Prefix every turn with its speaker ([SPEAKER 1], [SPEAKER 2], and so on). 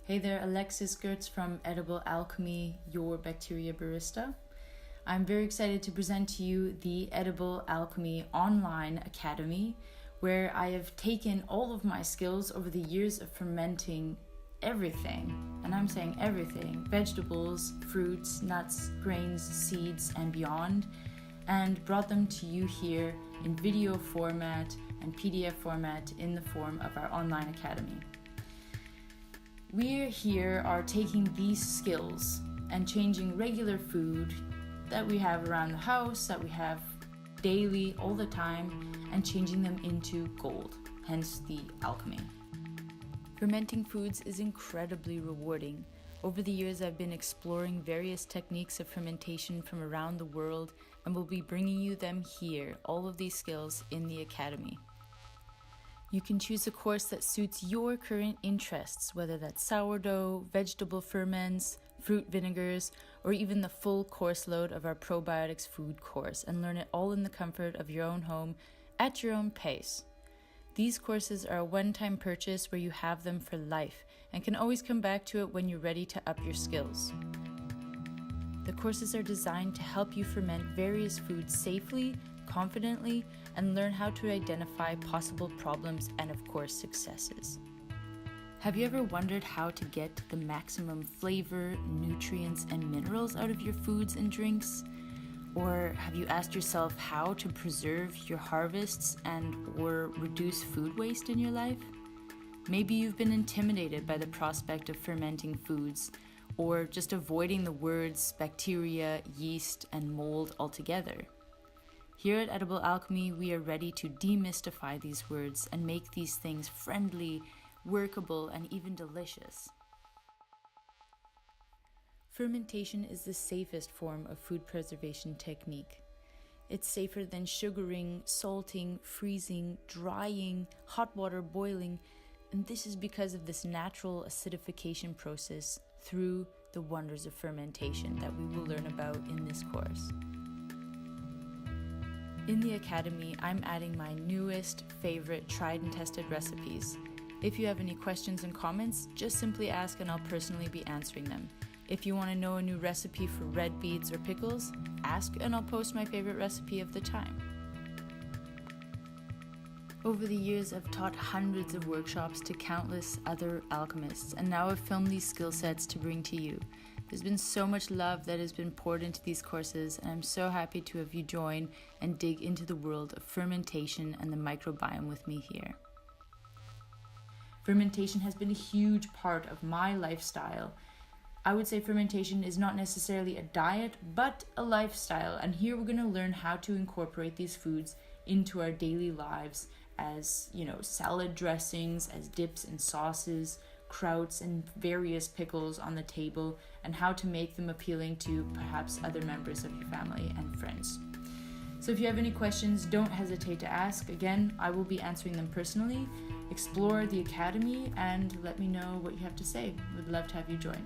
[SPEAKER 1] Hey there, Alexis Gertz from Edible Alchemy, your bacteria barista. I'm very excited to present to you the Edible Alchemy Online Academy, where I have taken all of my skills over the years of fermenting everything, and I'm saying everything, vegetables, fruits, nuts, grains, seeds, and beyond, and brought them to you here in video format and PDF format in the form of our online academy. We here are taking these skills and changing regular food that we have around the house, that we have daily, all the time, and changing them into gold, hence the alchemy. Fermenting foods is incredibly rewarding. Over the years, I've been exploring various techniques of fermentation from around the world and will be bringing you them here, all of these skills in the academy. You can choose a course that suits your current interests, whether that's sourdough, vegetable ferments, fruit vinegars, or even the full course load of our probiotics food course, and learn it all in the comfort of your own home at your own pace. These courses are a one-time purchase where you have them for life and can always come back to it when you're ready to up your skills. The courses are designed to help you ferment various foods safely, confidently, and learn how to identify possible problems and, of course, successes. Have you ever wondered how to get the maximum flavor, nutrients, and minerals out of your foods and drinks? Or have you asked yourself how to preserve your harvests or reduce food waste in your life? Maybe you've been intimidated by the prospect of fermenting foods, or just avoiding the words bacteria, yeast, and mold altogether. Here at Edible Alchemy, we are ready to demystify these words and make these things friendly, workable, and even delicious. Fermentation is the safest form of food preservation technique. It's safer than sugaring, salting, freezing, drying, hot water boiling, and this is because of this natural acidification process through the wonders of fermentation that we will learn about in this course. In the Academy, I'm adding my newest, favorite, tried and tested recipes. If you have any questions and comments, just simply ask and I'll personally be answering them. If you want to know a new recipe for red beets or pickles, ask and I'll post my favorite recipe of the time. Over the years, I've taught hundreds of workshops to countless other alchemists, and now I've filmed these skill sets to bring to you. There's been so much love that has been poured into these courses, and I'm so happy to have you join and dig into the world of fermentation and the microbiome with me here. Fermentation has been a huge part of my lifestyle. I would say fermentation is not necessarily a diet, but a lifestyle, and here we're going to learn how to incorporate these foods into our daily lives as, salad dressings, as dips and sauces, krauts and various pickles on the table, and how to make them appealing to perhaps other members of your family and friends. So if you have any questions, don't hesitate to ask. Again, I will be answering them personally. Explore the Academy and let me know what you have to say. Would love to have you join.